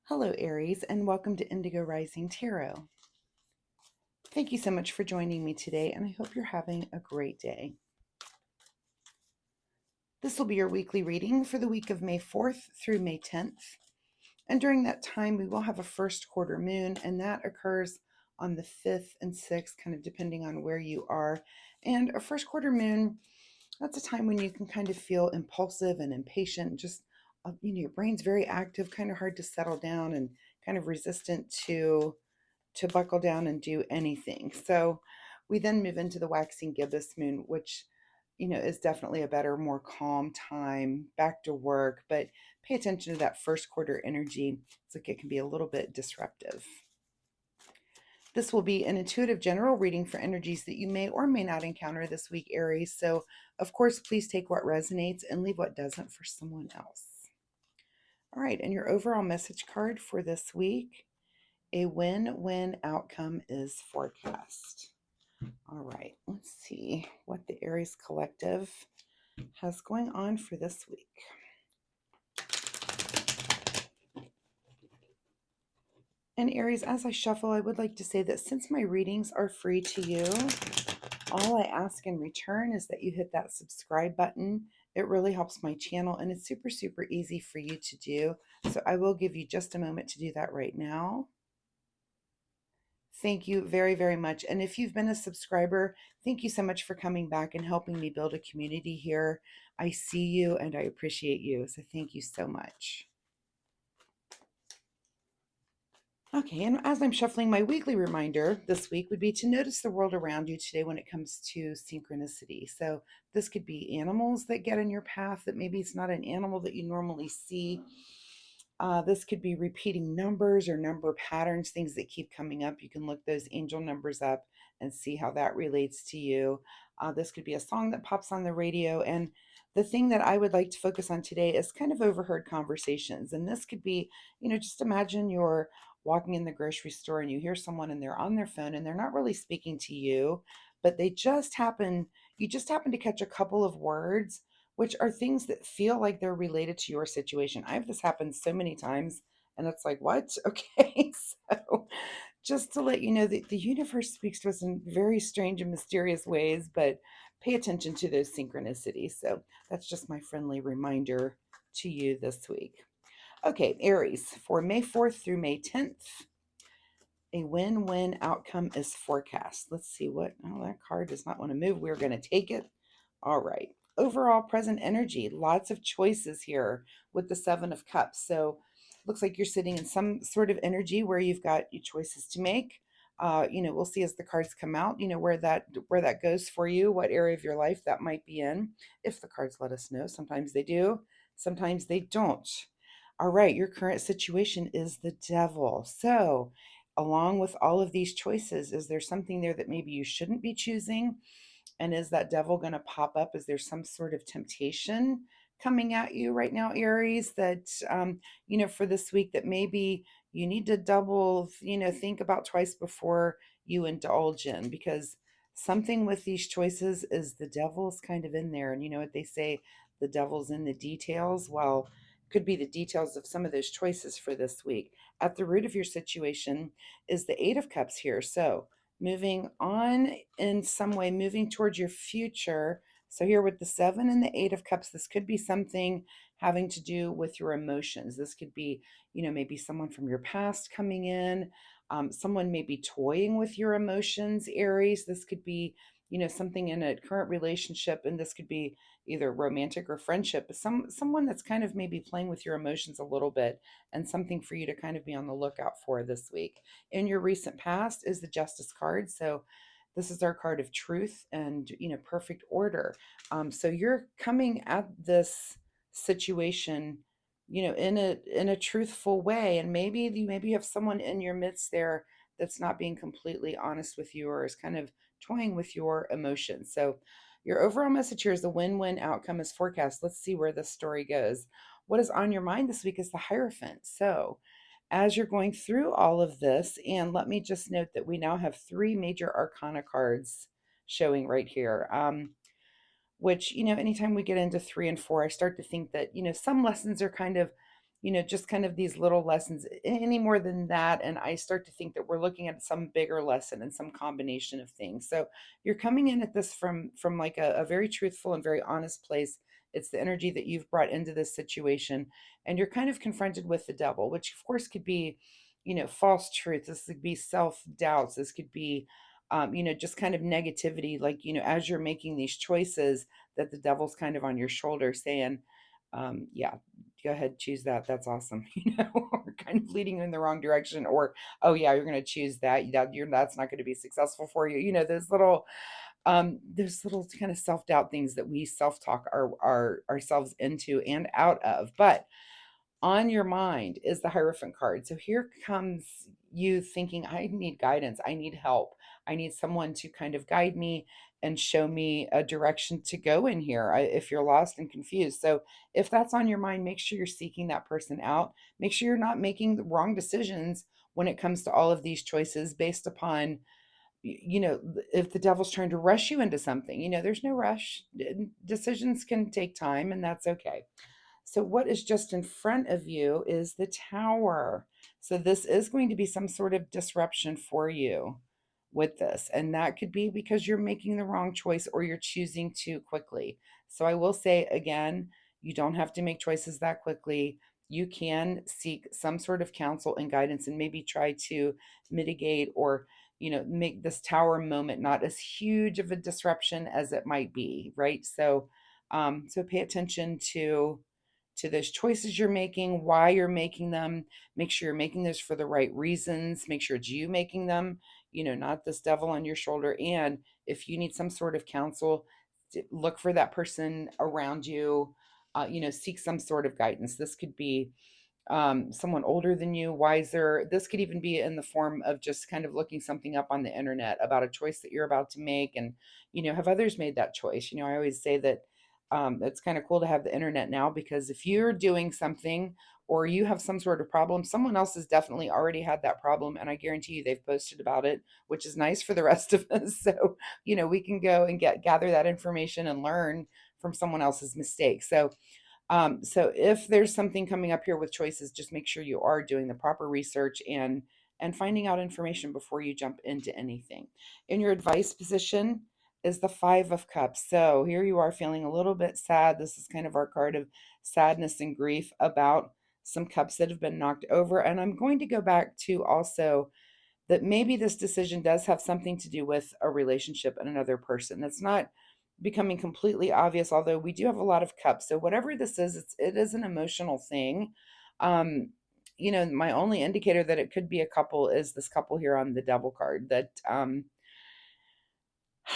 Hello, Aries, and welcome to Indigo Rising Tarot. Thank you so much for joining me today, and I hope you're having a great day. This will be your weekly reading for the week of May 4th through May 10th. And during that time, we will have a first quarter moon, and that occurs on the 5th and 6th, kind of depending on where you are. And a first quarter moon, that's a time when you can kind of feel impulsive and impatient, just your brain's very active, kind of hard to settle down, and kind of resistant to buckle down and do anything. So we then move into the waxing gibbous moon, which is definitely a better, more calm time, back to work, but pay attention to that first quarter energy. It's like it can be a little bit disruptive. This will be an intuitive general reading for energies that you may or may not encounter this week, Aries. So, of course, please take what resonates and leave what doesn't for someone else. All right, and your overall message card for this week: a win-win outcome is forecast. All right, let's see what the Aries Collective has going on for this week. And Aries, as I shuffle, I would like to say that since my readings are free to you, all I ask in return is that you hit that subscribe button. It really helps my channel, and it's super, super easy for you to do. So I will give you just a moment to do that right now. Thank you very, very much. And if you've been a subscriber, thank you so much for coming back and helping me build a community here. I see you and I appreciate you. So thank you so much. Okay, and as I'm shuffling, my weekly reminder this week would be to notice the world around you today when it comes to synchronicity. So this could be animals that get in your path that maybe it's not an animal that you normally see. This could be repeating numbers or number patterns, things that keep coming up. You can look those angel numbers up and see how that relates to you. This could be a song that pops on the radio. And the thing that I would like to focus on today is kind of overheard conversations. And this could be, just imagine you're walking in the grocery store and you hear someone and they're on their phone and they're not really speaking to you, but you just happen to catch a couple of words which are things that feel like they're related to your situation. I have this happen so many times, and it's like, what? Okay. So, just to let you know that the universe speaks to us in very strange and mysterious ways, but pay attention to those synchronicities. So, that's just my friendly reminder to you this week. Okay, Aries, for May 4th through May 10th, a win-win outcome is forecast. Let's see what, oh, that card does not want to move. We're going to take it. All right. Overall present energy, lots of choices here with the Seven of Cups. So looks like you're sitting in some sort of energy where you've got your choices to make. We'll see as the cards come out, where that goes for you, what area of your life that might be in, if the cards let us know. Sometimes they do, sometimes they don't. All right, your current situation is the devil. So, along with all of these choices, is there something there that maybe you shouldn't be choosing? And is that devil going to pop up? Is there some sort of temptation coming at you right now, Aries, that, for this week that maybe you need to double, think about twice before you indulge in? Because something with these choices is the devil's kind of in there. And you know what they say, the devil's in the details. Well, could be the details of some of those choices for this week. At the root of your situation is the Eight of Cups here. So, moving on in some way, moving towards your future. So, here with the Seven and the Eight of Cups, this could be something having to do with your emotions. This could be, maybe someone from your past coming in, someone may be toying with your emotions, Aries. This could be, something in a current relationship, and this could be either romantic or friendship, but someone that's kind of maybe playing with your emotions a little bit, and something for you to kind of be on the lookout for this week. In your recent past is the Justice card. So this is our card of truth and perfect order. So you're coming at this situation in a truthful way, and maybe you have someone in your midst there that's not being completely honest with you or is kind of toying with your emotions. So your overall message here is the win-win outcome is forecast. Let's see where this story goes. What is on your mind this week is the Hierophant. So as you're going through all of this, and let me just note that we now have three major arcana cards showing right here. Which, anytime we get into 3 and 4, I start to think that, some lessons are kind of just kind of these little lessons, any more than that. And I start to think that we're looking at some bigger lesson and some combination of things. So you're coming in at this from like a very truthful and very honest place. It's the energy that you've brought into this situation, and you're kind of confronted with the devil, which of course could be, false truth. This could be self doubts. This could be, just kind of negativity. Like, as you're making these choices, that the devil's kind of on your shoulder saying, yeah, go ahead, choose that. That's awesome. Or kind of leading you in the wrong direction. Or, oh yeah, you're going to choose that's not going to be successful for you. Those little kind of self-doubt things that we self-talk our ourselves into and out of. But on your mind is the Hierophant card. So here comes you thinking, I need guidance. I need help. I need someone to kind of guide me and show me a direction to go in here if you're lost and confused. So if that's on your mind, make sure you're seeking that person out. Make sure you're not making the wrong decisions when it comes to all of these choices based upon, if the devil's trying to rush you into something. There's no rush. Decisions can take time, and that's okay. So, what is just in front of you is the tower. So, this is going to be some sort of disruption for you with this. And that could be because you're making the wrong choice or you're choosing too quickly. So, I will say again, you don't have to make choices that quickly. You can seek some sort of counsel and guidance and maybe try to mitigate or make this tower moment not as huge of a disruption as it might be, right? So pay attention to those choices you're making, why you're making them. Make sure you're making those for the right reasons. Make sure it's you making them, not this devil on your shoulder. And if you need some sort of counsel, look for that person around you. Seek some sort of guidance. This could be someone older than you, wiser. This could even be in the form of just kind of looking something up on the internet about a choice that you're about to make, and have others made that choice. I always say that it's kind of cool to have the internet now, because if you're doing something or you have some sort of problem, someone else has definitely already had that problem, and I guarantee you they've posted about it, which is nice for the rest of us. So we can go and gather that information and learn from someone else's mistakes. So if there's something coming up here with choices, just make sure you are doing the proper research and finding out information before you jump into anything. In your advice position is the Five of Cups. So here you are feeling a little bit sad. This is kind of our card of sadness and grief about some cups that have been knocked over. And I'm going to go back to also that maybe this decision does have something to do with a relationship and another person. That's not becoming completely obvious, although we do have a lot of cups. So whatever this is, it is an emotional thing. Um, my only indicator that it could be a couple is this couple here on the devil card that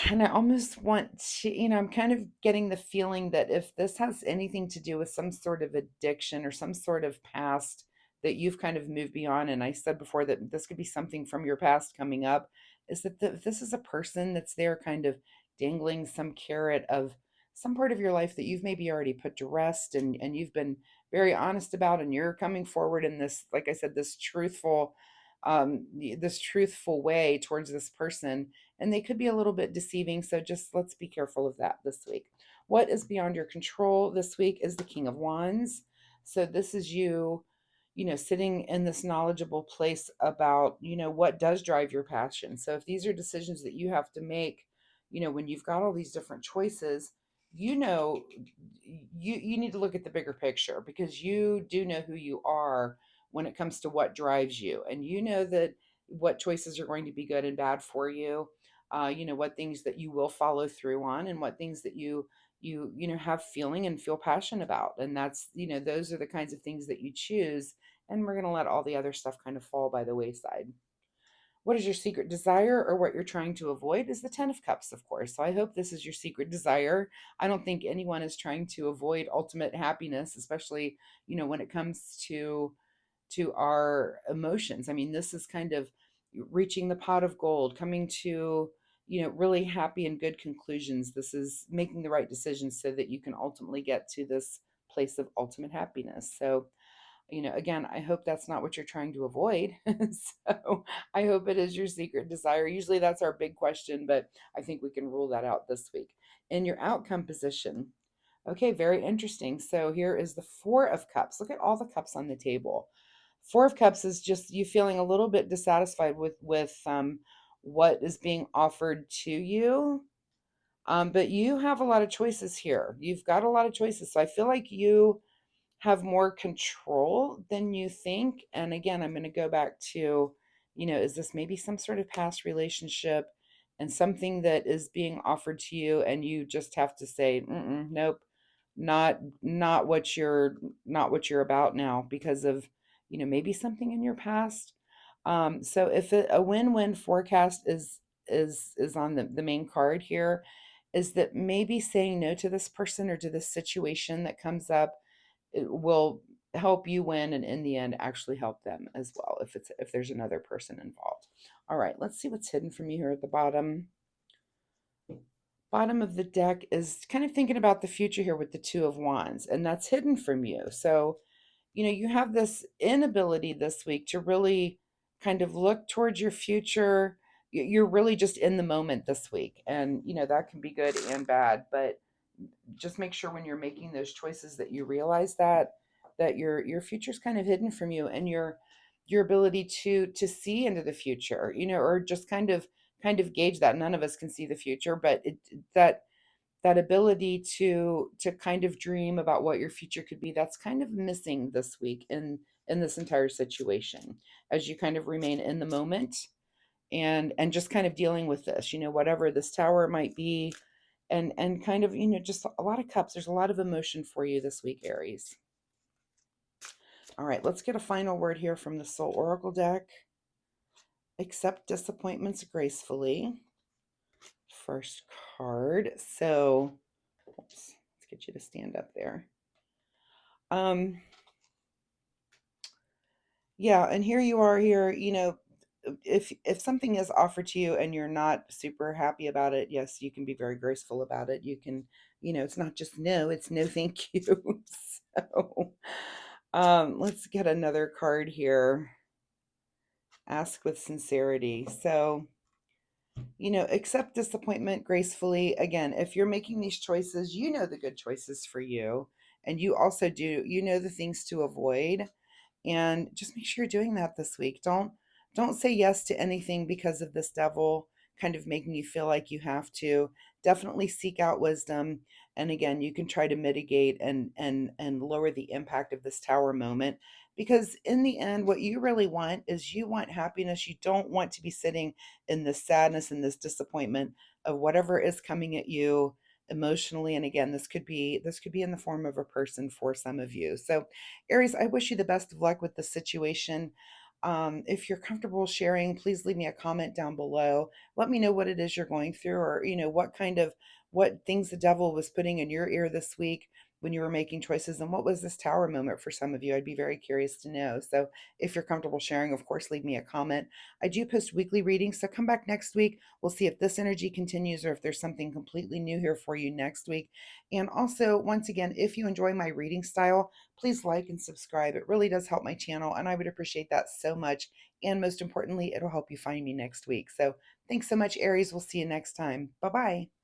and I almost want to, I'm kind of getting the feeling that if this has anything to do with some sort of addiction or some sort of past that you've kind of moved beyond, and I said before that this could be something from your past coming up, is that this is a person that's there kind of dangling some carrot of some part of your life that you've maybe already put to rest, and you've been very honest about, and you're coming forward in this, like I said, this truthful way towards this person, and they could be a little bit deceiving. So just let's be careful of that this week. What is beyond your control this week is the King of Wands. So this is you, sitting in this knowledgeable place about, what does drive your passion. So if these are decisions that you have to make, when you've got all these different choices, you know, you need to look at the bigger picture, because you do know who you are when it comes to what drives you, and you know that what choices are going to be good and bad for you. What things that you will follow through on, and what things that you have feeling and feel passion about, and that's, those are the kinds of things that you choose, and we're going to let all the other stuff kind of fall by the wayside. What is your secret desire, or what you're trying to avoid, is the Ten of Cups, of course. So I hope this is your secret desire. I don't think anyone is trying to avoid ultimate happiness, especially, when it comes to our emotions. I mean, this is kind of reaching the pot of gold, coming to, really happy and good conclusions. This is making the right decisions so that you can ultimately get to this place of ultimate happiness. So, again, I hope that's not what you're trying to avoid. So I hope it is your secret desire. Usually that's our big question, but I think we can rule that out this week. In your outcome position, Okay, very interesting. So here is the Four of Cups. Look at all the cups on the table. Four of Cups is just you feeling a little bit dissatisfied with what is being offered to you. But you have a lot of choices here. You've got a lot of choices. So I feel like you have more control than you think. And again, I'm going to go back to, is this maybe some sort of past relationship and something that is being offered to you, and you just have to say, nope, not what you're about now because of, maybe something in your past. So if a win-win forecast is on the main card here, is that maybe saying no to this person or to this situation that comes up, it will help you win, and in the end actually help them as well if there's another person involved. All right, let's see what's hidden from you here at the bottom of the deck is kind of thinking about the future here with the Two of Wands, and that's hidden from you. So you have this inability this week to really kind of look towards your future. You're really just in the moment this week, and that can be good and bad, but just make sure when you're making those choices that you realize that your future's kind of hidden from you, and your ability to see into the future, or just kind of gauge that. None of us can see the future, but that ability to kind of dream about what your future could be, that's kind of missing this week in this entire situation, as you kind of remain in the moment, and just kind of dealing with this, whatever this tower might be, and kind of, just a lot of cups. There's a lot of emotion for you this week, Aries. All right, let's get a final word here from the Soul Oracle deck. Accept disappointments gracefully. First card. So, oops, let's get you to stand up there. Yeah, and here you are here, if something is offered to you and you're not super happy about it, yes, you can be very graceful about it. You can, it's not just no, it's no thank you. So, let's get another card here. Ask with sincerity. So, accept disappointment gracefully. Again, if you're making these choices, you know the good choices for you, and you also do, the things to avoid, and just make sure you're doing that this week. Don't say yes to anything because of this devil kind of making you feel like you have to. Definitely seek out wisdom, and again, you can try to mitigate and lower the impact of this tower moment, because in the end what you really want is you want happiness. You don't want to be sitting in this sadness and this disappointment of whatever is coming at you emotionally. And again, this could be in the form of a person for some of you. So Aries, I wish you the best of luck with the situation. If you're comfortable sharing, please leave me a comment down below. Let me know what it is you're going through, or what things the devil was putting in your ear this week when you were making choices, and what was this tower moment for some of you. I'd be very curious to know. So if you're comfortable sharing, of course, leave me a comment. I do post weekly readings, so come back next week. We'll see if this energy continues or if there's something completely new here for you next week. And also, once again, if you enjoy my reading style, please like and subscribe. It really does help my channel, and I would appreciate that so much. And most importantly, it'll help you find me next week. So thanks so much, Aries. We'll see you next time. Bye bye.